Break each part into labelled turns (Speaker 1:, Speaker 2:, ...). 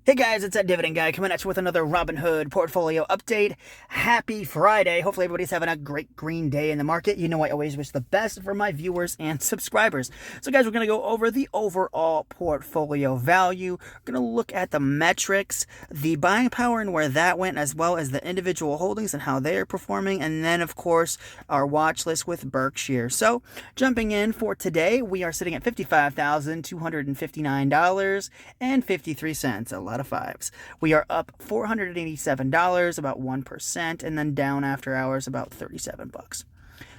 Speaker 1: Hey guys, it's That Dividend Guy coming at you with another Robinhood portfolio update. Happy Friday. Hopefully everybody's having a great green day in the market. You know I always wish the best for my viewers and subscribers. So guys, we're going to go over the overall portfolio value. We're going to look at the metrics, the buying power and where that went, as well as the individual holdings and how they are performing. And then, of course, our watch list with Berkshire. So jumping in for today, we are sitting at $55,259.53. A lot of fives. We are up $487, about 1%, and then down after hours about $37.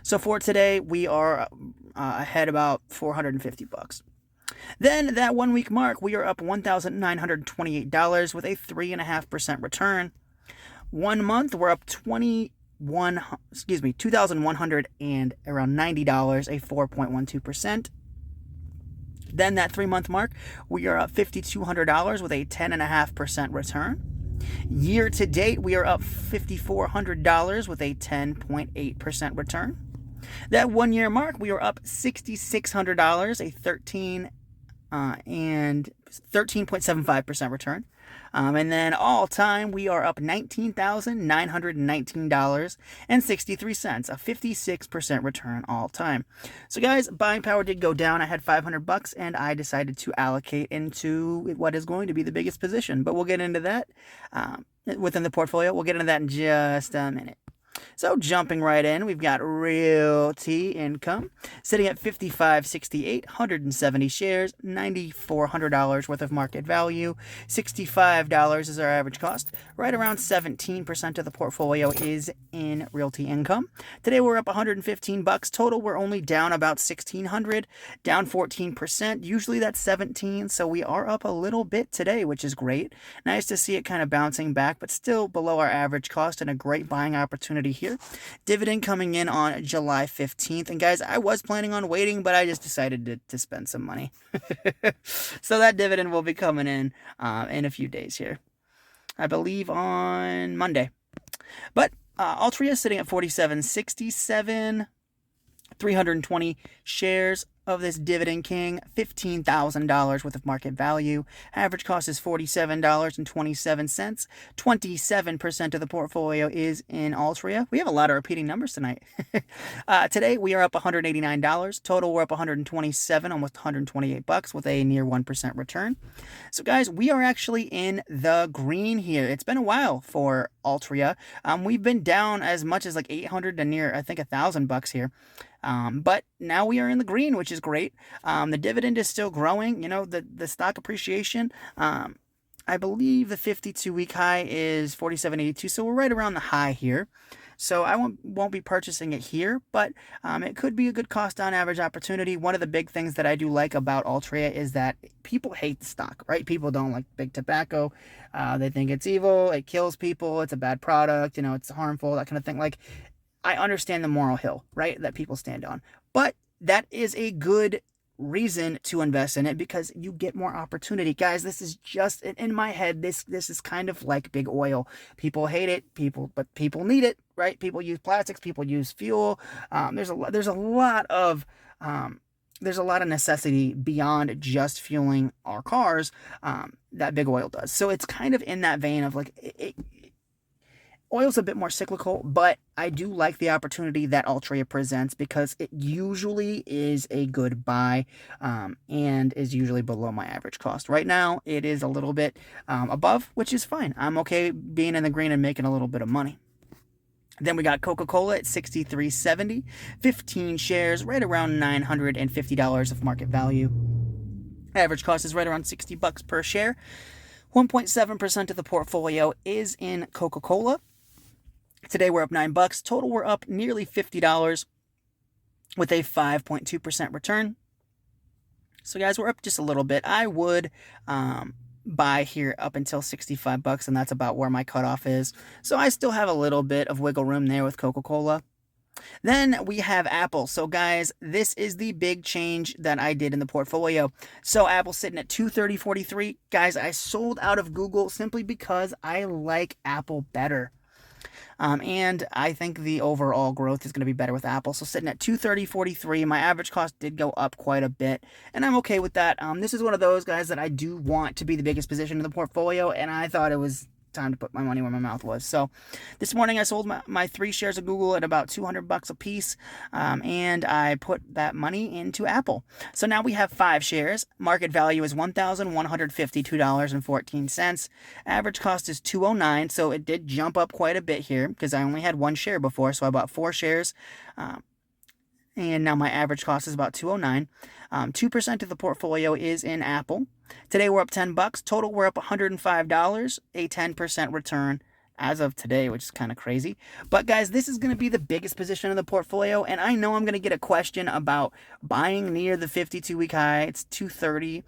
Speaker 1: So for today, we are ahead about $450. Then that 1 week mark, we are up $1,928 with a 3.5% return. 1 month, we're up $2,100 and around $90, a 4.12%. Then that 3 month mark, we are up $5,200 with a 10.5% return. Year to date, we are up $5,400 with a 10.8% return. That 1 year mark, we are up $6,600, a 13.75% return. And then all time, we are up $19,919.63, a 56% return all time. So guys, buying power did go down. I had $500 and I decided to allocate into what is going to be the biggest position, but we'll get into that within the portfolio. We'll get into that in just a minute. So jumping right in, we've got Realty income sitting at $55.68, 170 shares, $9,400 worth of market value, $65 is our average cost. Right around 17% of the portfolio is in Realty income. Today we're up $115 total. We're only down about $1,600, down 14%. Usually that's 17, so we are up a little bit today, which is great. Nice to see it kind of bouncing back, but still below our average cost and a great buying opportunity here. Dividend coming in on July 15th. And guys, I was planning on waiting, but I just decided to spend some money. So that dividend will be coming in a few days here. I believe on Monday. But Altria is sitting at $47.67, 320 shares of this Dividend King, $15,000 worth of market value. Average cost is $47.27. 27% of the portfolio is in Altria. We have a lot of repeating numbers tonight. Today we are up $189. Total we're up $127, almost $128 with a near 1% return. So guys, we are actually in the green here. It's been a while for Altria. We've been down as much as like $800 to near, I think, $1,000 here. But now we are in the green, which is great. The dividend is still growing. You know, the stock appreciation, I believe the 52-week high is 47.82, so we're right around the high here. So I won't be purchasing it here, but it could be a good cost on average opportunity. One of the big things that I do like about Altria is that people hate the stock, right? People don't like big tobacco. They think it's evil, it kills people, it's a bad product, you know, it's harmful, that kind of thing. Like, I understand the moral hill, right, that people stand on. But that is a good reason to invest in it because you get more opportunity. Guys, this is just, in my head, this is kind of like big oil. People hate it, but people need it, right? People use plastics, people use fuel. There's a lot of necessity beyond just fueling our cars that big oil does. So it's kind of in that vein of like, oil's a bit more cyclical, but I do like the opportunity that Altria presents because it usually is a good buy and is usually below my average cost. Right now, it is a little bit above, which is fine. I'm okay being in the green and making a little bit of money. Then we got Coca-Cola at $63.70, 15 shares, right around $950 of market value. Average cost is right around $60 per share. 1.7% of the portfolio is in Coca-Cola. Today we're up $9. Total we're up nearly $50 with a 5.2% return. So guys, we're up just a little bit. I would buy here up until $65, and that's about where my cutoff is. So I still have a little bit of wiggle room there with Coca-Cola. Then we have Apple. So guys, this is the big change that I did in the portfolio. So Apple's sitting at $230.43. Guys, I sold out of Google simply because I like Apple better. And I think the overall growth is going to be better with Apple. So sitting at 230.43, my average cost did go up quite a bit, and I'm okay with that. This is one of those guys that I do want to be the biggest position in the portfolio, and I thought it was time to put my money where my mouth was. So this morning I sold my 3 shares of Google at about $200 a piece, and I put that money into Apple. So now we have 5 shares. Market value is $1,152.14. Average cost is $209, so it did jump up quite a bit here because I only had 1 share before, so I bought 4 shares. And now my average cost is about $209. 2% of the portfolio is in Apple. Today we're up $10. Total we're up $105. A 10% return as of today, which is kind of crazy. But guys, this is going to be the biggest position in the portfolio, and I know I'm going to get a question about buying near the 52-week high. It's 230,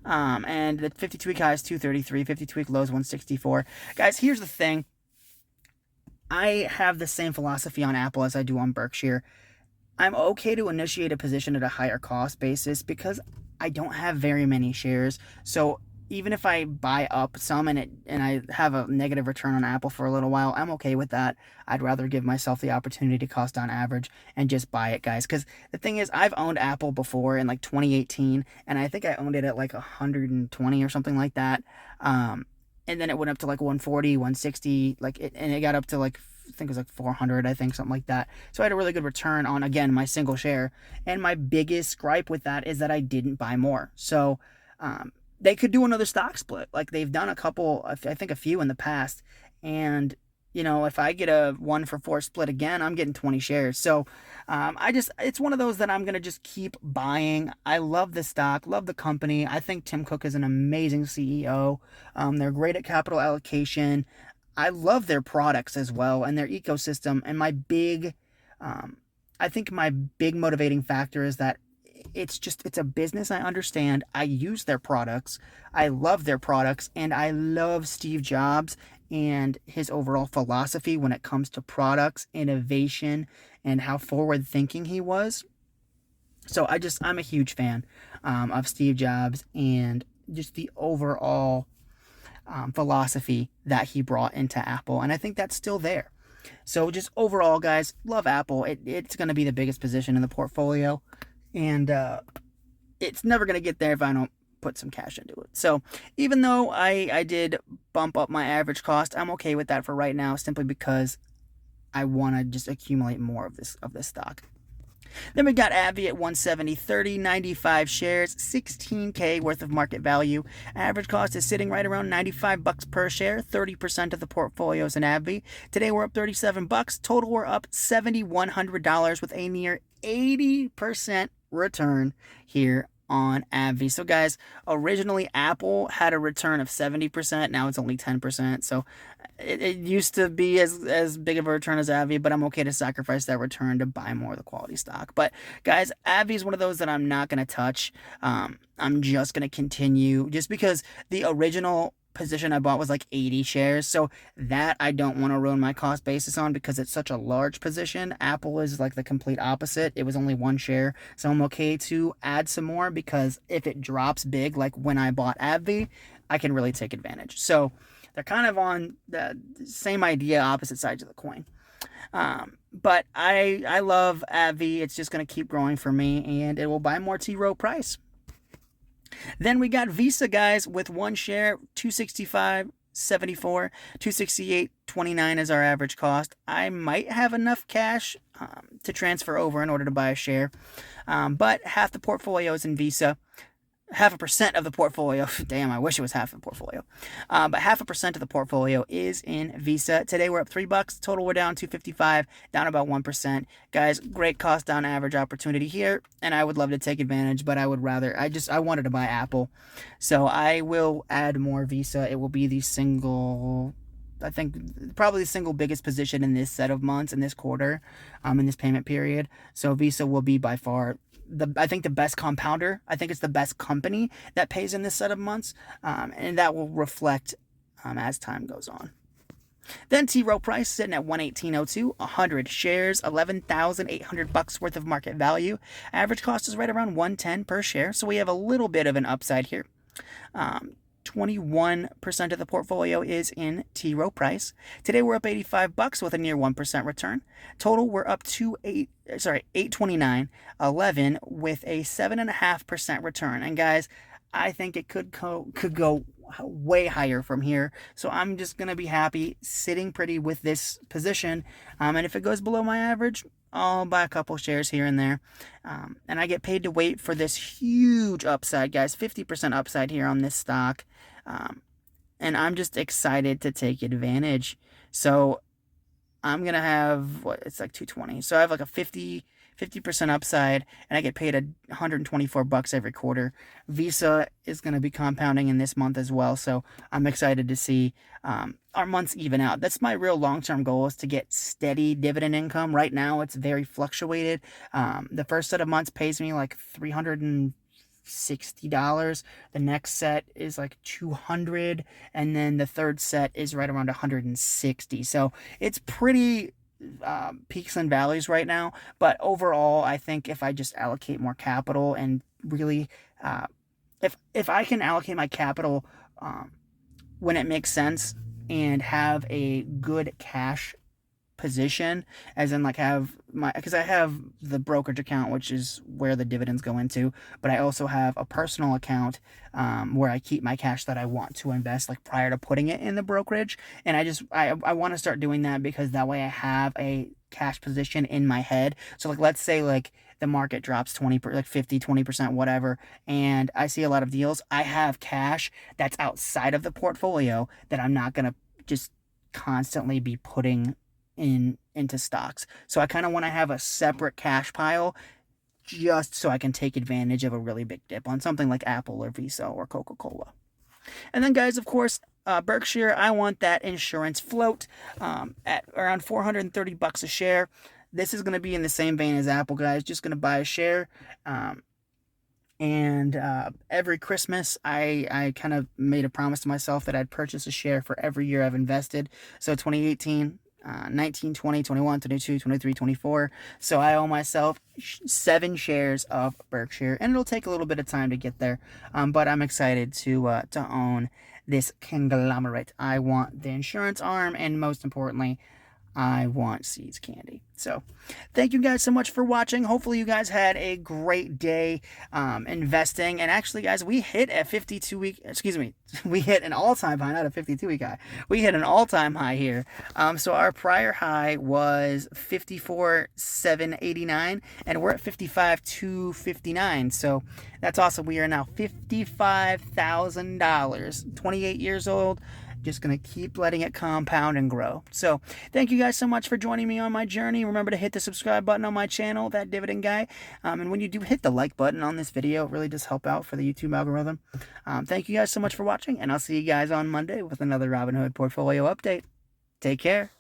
Speaker 1: and the 52-week high is 233. 52-week low is 164. Guys, here's the thing. I have the same philosophy on Apple as I do on Berkshire. I'm okay to initiate a position at a higher cost basis because I don't have very many shares. So even if I buy up some and I have a negative return on Apple for a little while, I'm okay with that. I'd rather give myself the opportunity to cost on average and just buy it, guys. Because the thing is, I've owned Apple before in like 2018, and I think I owned it at like 120 or something like that. And then it went up to like 140, 160, and it got up to like, I think it was like 400, I think, something like that. So I had a really good return on, again, my single share. And my biggest gripe with that is that I didn't buy more. So they could do another stock split. Like they've done a couple, I think a few in the past. And, you know, if I get a 1-for-4 split again, I'm getting 20 shares. So it's one of those that I'm going to just keep buying. I love the stock, love the company. I think Tim Cook is an amazing CEO. They're great at capital allocation. I love their products as well and their ecosystem. And I think my big motivating factor is that it's a business I understand. I use their products. I love their products. And I love Steve Jobs and his overall philosophy when it comes to products, innovation, and how forward thinking he was. So I'm a huge fan of Steve Jobs and just the overall philosophy that he brought into Apple, and I think that's still there. So just overall, guys, love Apple. It's going to be the biggest position in the portfolio, and it's never going to get there if I don't put some cash into it. So even though I did bump up my average cost, I'm okay with that for right now, simply because I want to just accumulate more of this stock. Then we got Abbvie at 170.30, 95 shares, $16K worth of market value. Average cost is sitting right around $95 per share. 30% of the portfolio is in Abbvie. Today we're up $37. Total we're up $7,100 with a near 80% return here on Abbvie. So guys, originally Apple had a return of 70%. Now it's only 10%. So it used to be as big of a return as Abbvie, but I'm okay to sacrifice that return to buy more of the quality stock. But guys, Abbvie is one of those that I'm not going to touch. I'm just going to continue, just because the original position I bought was like 80 shares. So that I don't want to ruin my cost basis on because it's such a large position. Apple is like the complete opposite. It was only 1 share. So I'm okay to add some more because if it drops big, like when I bought Abbvie, I can really take advantage. So they're kind of on the same idea, opposite sides of the coin. But I love Abbvie. It's just going to keep growing for me, and it will buy more Trow Price. Then we got Visa, guys, with 1 share, $265.74, $268.29 is our average cost. I might have enough cash to transfer over in order to buy a share, but half the portfolio is in Visa. 0.5% of the portfolio, damn, I wish it was half the portfolio, but 0.5% of the portfolio is in Visa. Today we're up $3. Total we're down $255, down about 1%. Guys, great cost down average opportunity here, and I would love to take advantage, but I wanted to buy Apple. So I will add more Visa. It will be probably the single biggest position in this set of months, in this quarter, in this payment period. So Visa will be by far I think the best compounder. I think it's the best company that pays in this set of months, and that will reflect as time goes on. Then Trow Price sitting at 118.02, 100 shares, $11,800 worth of market value. Average cost is right around $110 per share, so we have a little bit of an upside here. 21% of the portfolio is in Trow Price. Today we're up $85 with a near 1% return. Total we're up to 829.11 with a 7.5% return. And guys, I think it could go way higher from here. So I'm just going to be happy sitting pretty with this position. And if it goes below my average, I'll buy a couple shares here and there. And I get paid to wait for this huge upside, guys. 50% upside here on this stock. And I'm just excited to take advantage. So I'm going to have, it's like 220. So I have like a 50% upside, and I get paid $124 every quarter. Visa is going to be compounding in this month as well, so I'm excited to see our months even out. That's my real long-term goal, is to get steady dividend income. Right now, it's very fluctuated. The first set of months pays me like $360. The next set is like $200, and then the third set is right around $160. So it's pretty peaks and valleys right now, but overall I think if I just allocate more capital and really if I can allocate my capital when it makes sense and have a good cash position, as in like have my, because I have the brokerage account, which is where the dividends go into, but I also have a personal account where I keep my cash that I want to invest, like prior to putting it in the brokerage. And I want to start doing that, because that way I have a cash position in my head. So like, let's say like the market drops 20, like 50, 20%, whatever, and I see a lot of deals, I have cash that's outside of the portfolio that I'm not going to just constantly be putting into stocks. So I kind of want to have a separate cash pile, just so I can take advantage of a really big dip on something like Apple or Visa or Coca-Cola. And then guys, of course, Berkshire, I want that insurance float at around $430 a share. This is going to be in the same vein as Apple, guys. Just going to buy a share. And every Christmas, I kind of made a promise to myself that I'd purchase a share for every year I've invested. So 2018, 19, 20, 21, 22, 23, 24. So I owe myself 7 shares of Berkshire, and it'll take a little bit of time to get there. But I'm excited to own this conglomerate. I want the insurance arm, and most importantly, I want Seeds Candy. So thank you guys so much for watching. Hopefully you guys had a great day investing. And actually, guys, we hit a 52-week, we hit an all-time high, not a 52-week high. We hit an all-time high here. So our prior high was 54,789, and we're at 55,259. So that's awesome. We are now $55,000, 28 years old. Just going to keep letting it compound and grow. So thank you guys so much for joining me on my journey. Remember to hit the subscribe button on my channel, That Dividend Guy. And when you do, hit the like button on this video. It really does help out for the YouTube algorithm. Thank you guys so much for watching, and I'll see you guys on Monday with another Robinhood portfolio update. Take care.